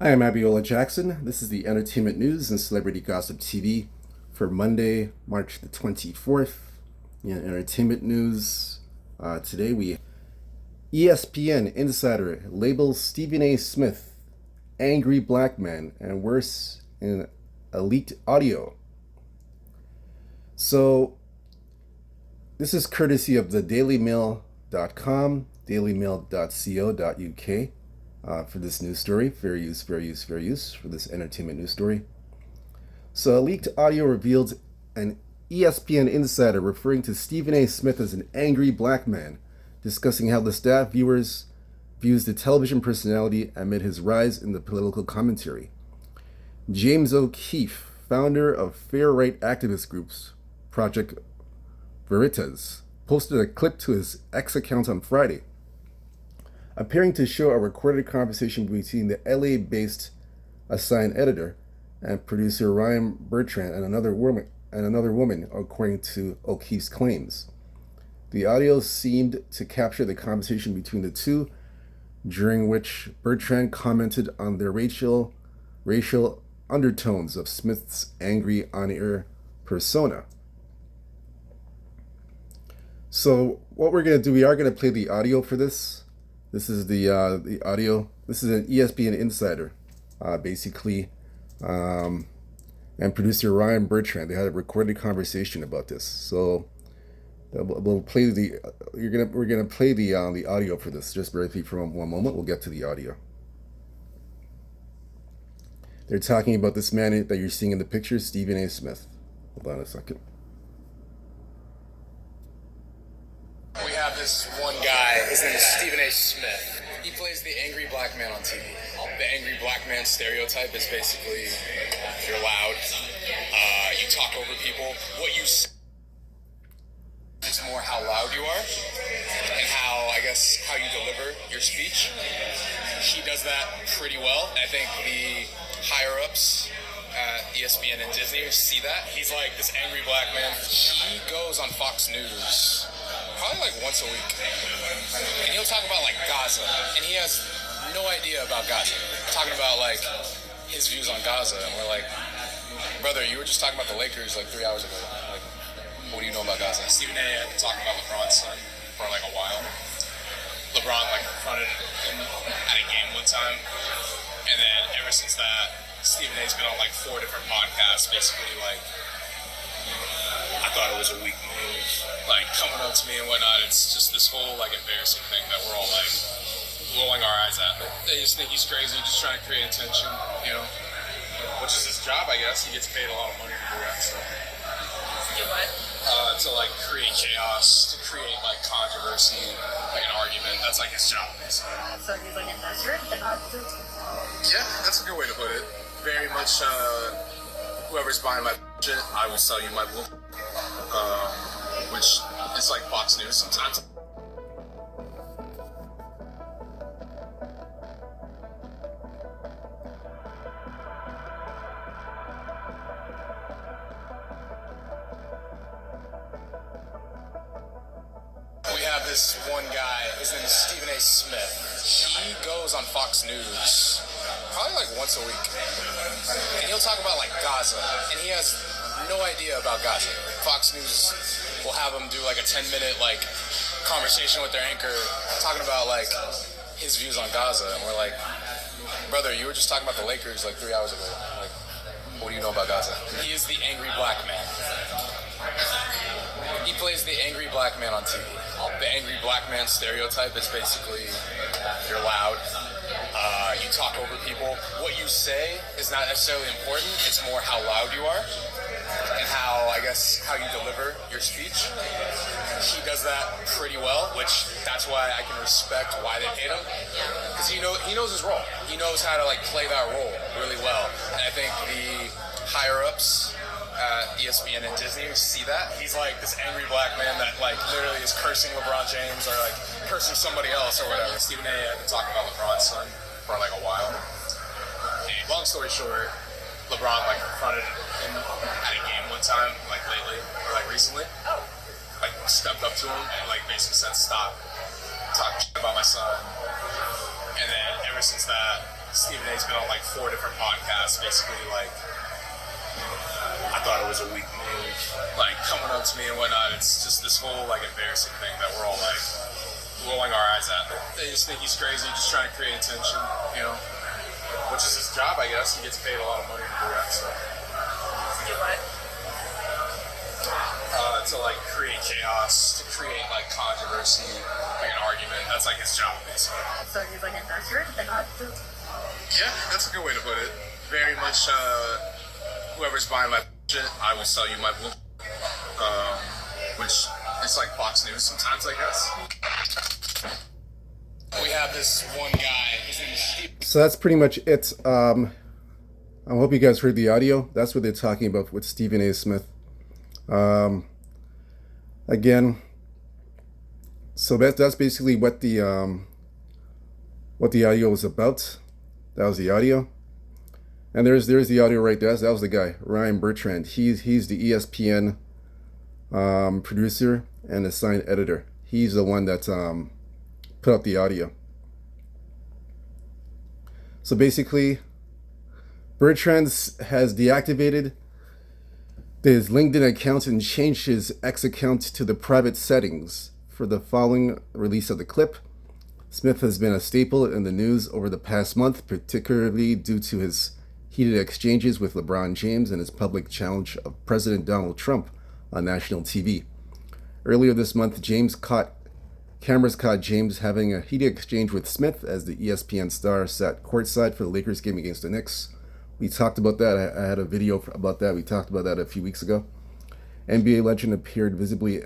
I am Abiola Jackson. This is the Entertainment News and Celebrity Gossip TV for Monday, March the 24th. In entertainment news, today we ESPN insider labels Stephen A. Smith angry black man and worse in a leaked audio. So this is courtesy of the dailymail.com, dailymail.co.uk. For this news story. Fair use for this entertainment news story. So, a leaked audio revealed an ESPN insider referring to Stephen A. Smith as an angry black man, discussing how the staff views the television personality amid his rise in the political commentary. James O'Keefe, founder of fair right activist groups Project Veritas, posted a clip to his X account on Friday, appearing to show a recorded conversation between the LA-based assigned editor and producer Ryan Bertrand and another woman, according to O'Keefe's claims. The audio seemed to capture the conversation between the two, during which Bertrand commented on the racial undertones of Smith's angry on-air persona. So what we're going to do, we are going to play the audio for this. This is the audio. This is an ESPN insider, basically, and producer Ryan Bertrand. They had a recorded conversation about this. So we'll play we're gonna play the audio for this. Just briefly for one moment. We'll get to the audio. They're talking about this man that you're seeing in the picture, Stephen A. Smith. Hold on a second. We have this one guy, his name is Stephen A. Smith. He plays the angry black man on TV. The angry black man stereotype is basically you're loud, you talk over people. What you say is more how loud you are and how you deliver your speech. He does that pretty well. I think the higher ups at ESPN and Disney see that. He's like this angry black man. He goes on Fox News probably like once a week, and he'll talk about like Gaza, and he has no idea about Gaza. Talking about like his views on Gaza, and we're like, brother, you were just talking about the Lakers like 3 hours ago. Like, what do you know about Gaza? Stephen A. had been talking about LeBron's son for like a while. LeBron like confronted him at a game one time, and then ever since that, Stephen A.'s been on like 4 different podcasts, basically like, I thought it was a weak move, like coming up to me and whatnot. It's just this whole like embarrassing thing that we're all like rolling our eyes at. But they just think he's crazy, just trying to create attention, which is his job, I guess. He gets paid a lot of money to do that. So. Do what? To like create chaos, to create like controversy, like an argument. That's like his job, basically. So he's like an investor? Yeah, that's a good way to put it. Very much, whoever's buying my shit, I will sell you my book. Which is like Fox News sometimes. We have this one guy, his name is Stephen A. Smith. He goes on Fox News probably like once a week, and he'll talk about like Gaza, and he has no idea about Gaza. Fox News will have him do like a 10-minute like conversation with their anchor talking about like his views on Gaza, and we're like, brother, you were just talking about the Lakers like 3 hours ago. Like, what do you know about Gaza? He is the angry black man. He plays the angry black man on TV. The angry black man stereotype is basically you're loud, you talk over people. What you say is not necessarily important. It's more how loud you are and how you deliver your speech. He does that pretty well, which that's why I can respect why they paid him, because he knows his role. He knows how to like play that role really well, and I think the higher ups at ESPN and Disney see that. He's like this angry black man that like literally is cursing LeBron James or like cursing somebody else or whatever. Stephen A. had been talking about LeBron's son for like a while. And long story short, LeBron like confronted him at a game one time, like lately or like recently. Like stepped up to him and like basically said, "Stop talking shit about my son." And then ever since that, Stephen A's been on like 4 different podcasts, basically like, I thought it was a weak move, like coming up to me and whatnot. It's just this whole like embarrassing thing that we're all like rolling our eyes at. They just think he's crazy, just trying to create attention, you know, which is his job, I guess. He gets paid a lot of money to do that, so. Do what? To like create chaos, to create like controversy, like an argument. That's like his job, basically. So he's like an investor? Yeah, that's a good way to put it. Very much, whoever's buying my shit, I will sell you my bull. Which is like Fox News sometimes, I guess. We have this one guy. His name is Steve. So that's pretty much it. I hope you guys heard the audio. That's what they're talking about with Stephen A. Smith. Again, so that's basically what the audio was about. That was the audio, and there's the audio right there. That was the guy, Ryan Bertrand. He's the ESPN producer and assigned editor. He's the one that put out the audio. So basically, Bertrand has deactivated his LinkedIn account and changed his X account to the private settings for the following release of the clip. Smith has been a staple in the news over the past month, particularly due to his heated exchanges with LeBron James and his public challenge of President Donald Trump on national TV. Earlier this month, cameras caught James having a heated exchange with Smith as the ESPN star sat courtside for the Lakers game against the Knicks. We talked about that. I had a video about that. We talked about that a few weeks ago. NBA legend appeared visibly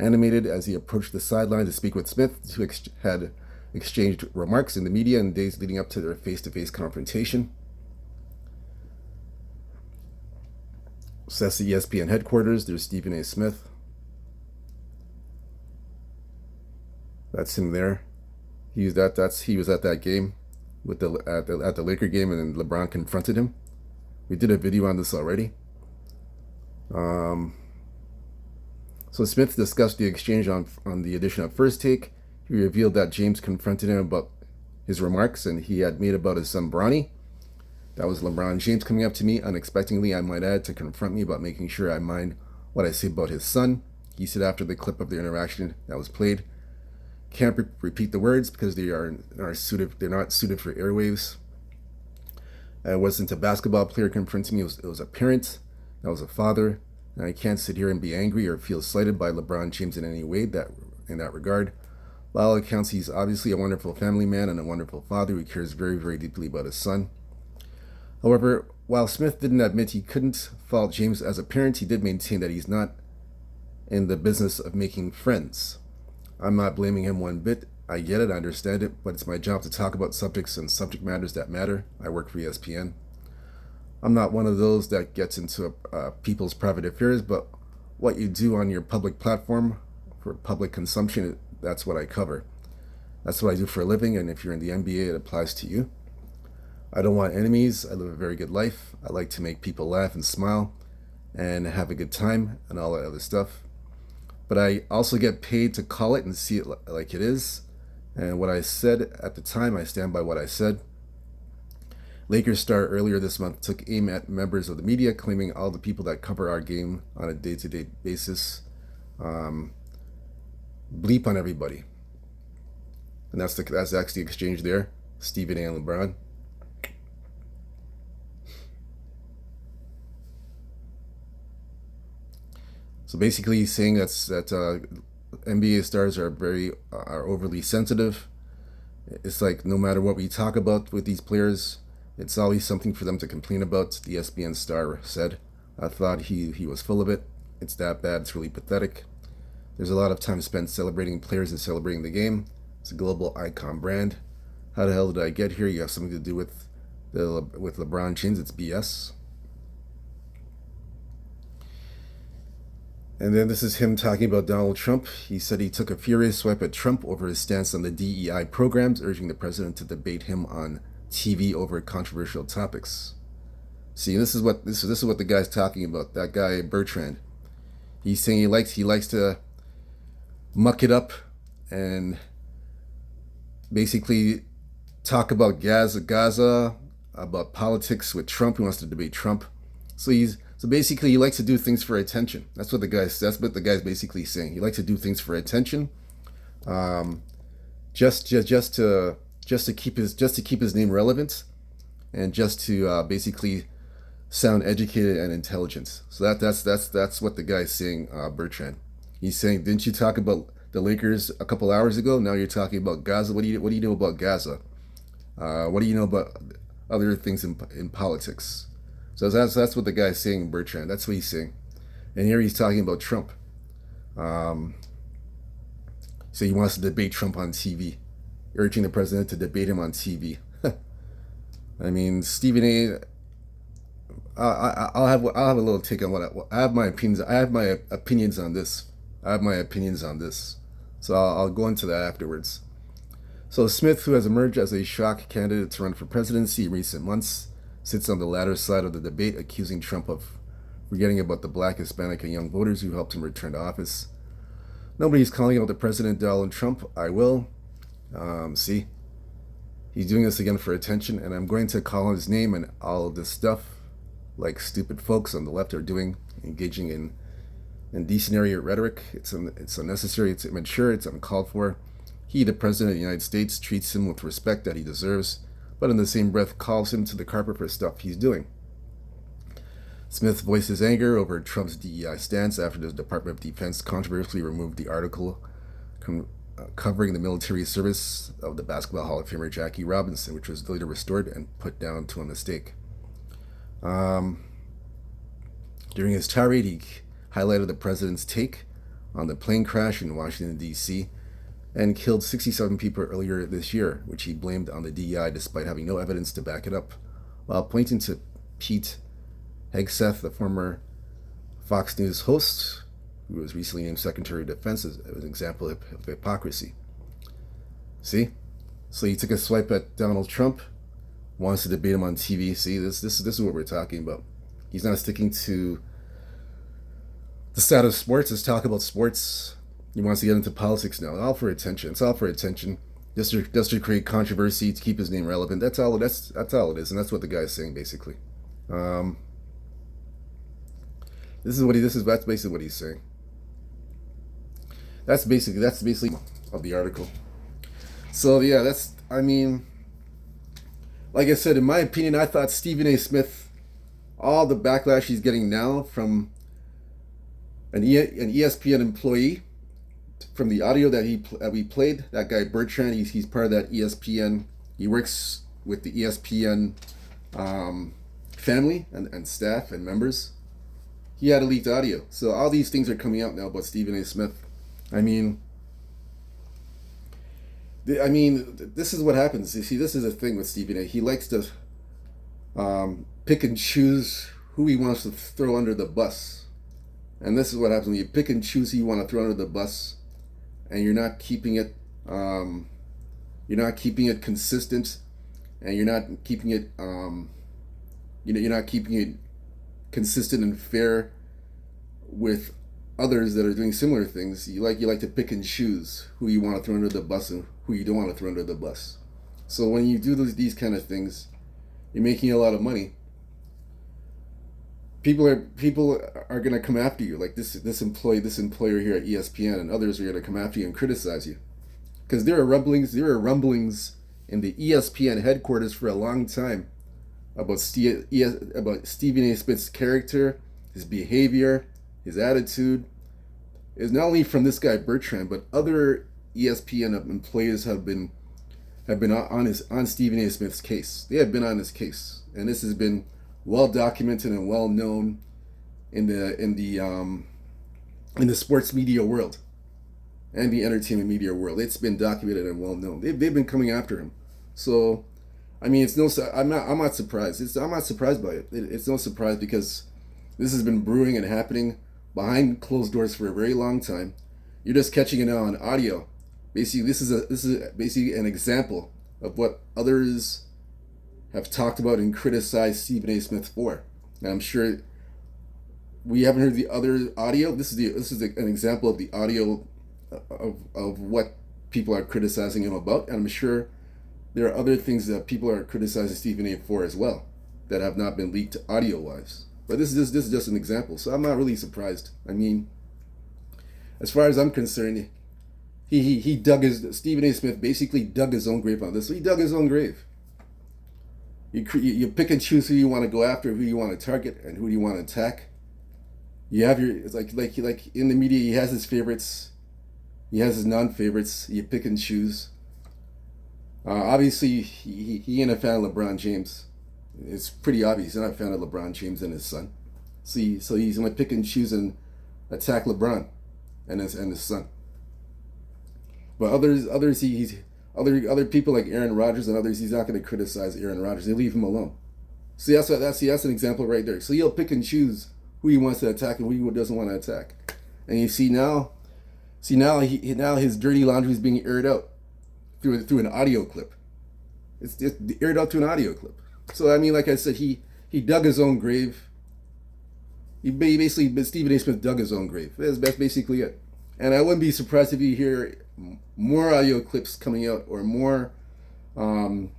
animated as he approached the sideline to speak with Smith, who had exchanged remarks in the media in the days leading up to their face-to-face confrontation. So that's the ESPN headquarters. There's Stephen A. Smith. That's him there. He was at that game with at the Laker game, and then LeBron confronted him. We did a video on this already. So Smith discussed the exchange on the edition of First Take. He revealed that James confronted him about his remarks and he had made about his son Bronny. That was LeBron James coming up to me unexpectedly, I might add, to confront me about making sure I mind what I say about his son. He said after the clip of their interaction that was played, "Can't repeat the words because they're not suited for airwaves." It wasn't a basketball player confronting me, it was a parent, that was a father, and I can't sit here and be angry or feel slighted by LeBron James in any way in that regard. By all accounts, he's obviously a wonderful family man and a wonderful father who cares very, very deeply about his son. However, while Smith didn't admit he couldn't fault James as a parent, he did maintain that he's not in the business of making friends. I'm not blaming him one bit. I get it, I understand it, but it's my job to talk about subjects and subject matters that matter. I work for ESPN. I'm not one of those that gets into people's private affairs, but what you do on your public platform for public consumption, that's what I cover. That's what I do for a living, and if you're in the NBA, it applies to you. I don't want enemies. I live a very good life. I like to make people laugh and smile and have a good time and all that other stuff. But I also get paid to call it and see it like it is. And what I said at the time, I stand by what I said. Lakers star earlier this month took aim at members of the media, claiming all the people that cover our game on a day-to-day basis bleep on everybody. And that's actually the exchange there. Stephen A. and LeBron. So basically, he's saying that NBA stars are overly sensitive. It's like no matter what we talk about with these players, it's always something for them to complain about. The ESPN star said, "I thought he was full of it. It's that bad. It's really pathetic. There's a lot of time spent celebrating players and celebrating the game. It's a global icon brand. How the hell did I get here? You have something to do with LeBron James. It's BS." And then this is him talking about Donald Trump. He said he took a furious swipe at Trump over his stance on the DEI programs, urging the president to debate him on TV over controversial topics. See, this is what the guy's talking about. That guy Bertrand. He's saying he likes to muck it up and basically talk about Gaza, about politics with Trump. He wants to debate Trump. So basically he likes to do things for attention. That's what the guy's basically saying. He likes to do things for attention. Um, just to keep his name relevant, and just to basically sound educated and intelligent. So that's what the guy's saying, Bertrand. He's saying, didn't you talk about the Lakers a couple hours ago? Now you're talking about Gaza. What do you know about Gaza? What do you know about other things in politics? So that's what the guy's saying, Bertrand. That's what he's saying. And here he's talking about Trump. Um, so he wants to debate Trump on TV, urging the president to debate him on TV. I mean, Stephen A. I'll have a little take on I have my opinions. I have my opinions on this. I have my opinions on this. So I'll go into that afterwards. So Smith, who has emerged as a shock candidate to run for presidency in recent months, sits on the latter side of the debate, accusing Trump of forgetting about the Black, Hispanic, and young voters who helped him return to office. Nobody's calling out the president, Donald Trump. I will. See, he's doing this again for attention, and I'm going to call his name and all of this stuff, like stupid folks on the left are doing, engaging in incendiary rhetoric. It's unnecessary, it's immature, it's uncalled for. He, the President of the United States, treats him with respect that he deserves, but in the same breath calls him to the carpet for stuff he's doing. Smith voices anger over Trump's DEI stance after the Department of Defense controversially removed the article covering the military service of the Basketball Hall of Famer Jackie Robinson, which was later restored and put down to a mistake. During his tirade, he highlighted the president's take on the plane crash in Washington, D.C., and killed 67 people earlier this year, which he blamed on the DEI despite having no evidence to back it up, while pointing to Pete Hegseth, the former Fox News host, who was recently named Secretary of Defense, as an example of hypocrisy. See? So he took a swipe at Donald Trump, wants to debate him on TV. See, this is what we're talking about. He's not sticking to the side of sports. Let's talk about sports. He wants to get into politics now. All for attention. It's all for attention. Just to create controversy, to keep his name relevant. That's all it is, and that's what the guy's saying basically. That's basically what he's saying. That's basically of the article. So yeah, like I said, in my opinion, I thought Stephen A. Smith, all the backlash he's getting now from an ESPN employee, from the audio that we played, that guy Bertrand, he's part of that ESPN. He works with the ESPN family and staff and members. He had a leaked audio, so all these things are coming out now about Stephen A. Smith. I mean, this is what happens. You see, this is the thing with Stephen A. He likes to pick and choose who he wants to throw under the bus. And this is what happens when you pick and choose who you want to throw under the bus, and you're not keeping it consistent, and you're not keeping it you're not keeping it consistent and fair with others that are doing similar things. You like to pick and choose who you want to throw under the bus and who you don't want to throw under the bus. So when you do these kind of things, you're making a lot of money. People are gonna come after you, like this employer here at ESPN, and others are gonna come after you and criticize you, because there are rumblings in the ESPN headquarters for a long time about Stephen A. Smith's character, his behavior, his attitude. Is not only from this guy Bertrand, but other ESPN employees have been on Stephen A. Smith's case. They have been on his case, and this has been well documented and well known in the sports media world and the entertainment media world. It's been documented and well known. They've been coming after him. So, I mean, I'm not surprised. I'm not surprised by it. It's no surprise, because this has been brewing and happening behind closed doors for a very long time. You're just catching it now on audio. Basically, this is basically an example of what others have talked about and criticized Stephen A. Smith for. And I'm sure we haven't heard the other audio. This is an example of the audio of what people are criticizing him about. And I'm sure there are other things that people are criticizing Stephen A. for as well that have not been leaked audio-wise. But this is just an example, so I'm not really surprised. I mean, as far as I'm concerned, he dug his Stephen A. Smith basically dug his own grave on this. So he dug his own grave. You pick and choose who you want to go after, who you want to target, and who you want to attack. You have your it's like in the media, he has his favorites, he has his non-favorites. You pick and choose. Obviously, he ain't a fan of LeBron James. It's pretty obvious he's not a fan of LeBron James and his son. So he's gonna pick and choose and attack LeBron and his son. But other people like Aaron Rodgers and others, he's not going to criticize Aaron Rodgers. They leave him alone. See, that's an example right there. So he'll pick and choose who he wants to attack and who he doesn't want to attack. And you see now his dirty laundry is being aired out through an audio clip. It's just aired out through an audio clip. So I mean, like I said, he dug his own grave. Stephen A. Smith dug his own grave. That's basically it. And I wouldn't be surprised if you hear more audio clips coming out or more of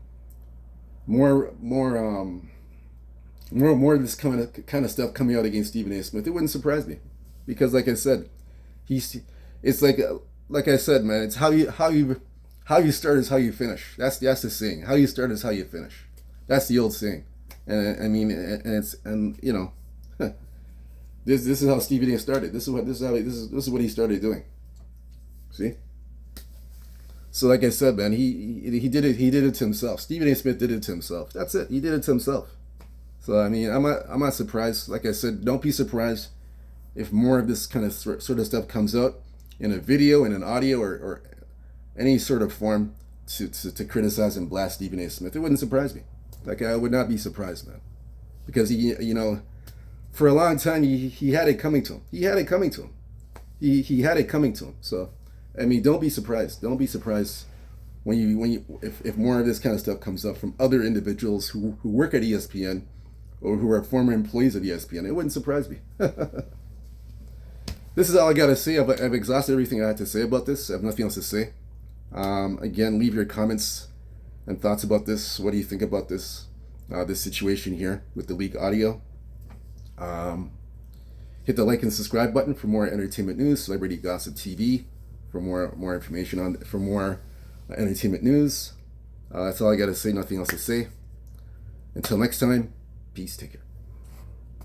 this kind of stuff coming out against Stephen A. Smith. It wouldn't surprise me, because like I said, it's like I said, man. It's how you start is how you finish. That's the saying. How you start is how you finish. That's the old saying. And I mean, and you know. This is how Stephen A. started. This is what he started doing. See? So like I said, man, he did it to himself. Stephen A. Smith did it to himself. That's it. He did it to himself. So I mean, I'm not surprised. Like I said, don't be surprised if more of this kind of sort of stuff comes out in a video, in an audio, or any sort of form to criticize and blast Stephen A. Smith. It wouldn't surprise me. Like, I would not be surprised, man, because for a long time, he had it coming to him. He had it coming to him. He had it coming to him. So, I mean, don't be surprised. Don't be surprised if more of this kind of stuff comes up from other individuals who work at ESPN or who are former employees of ESPN. It wouldn't surprise me. This is all I got to say. I've exhausted everything I had to say about this. I have nothing else to say. Again, leave your comments and thoughts about this. What do you think about this situation here with the leak audio? Hit the like and subscribe button for more entertainment news. Celebrity Gossip TV for more information for more entertainment news. That's all I got to say. Nothing else to say. Until next time, peace. Take care.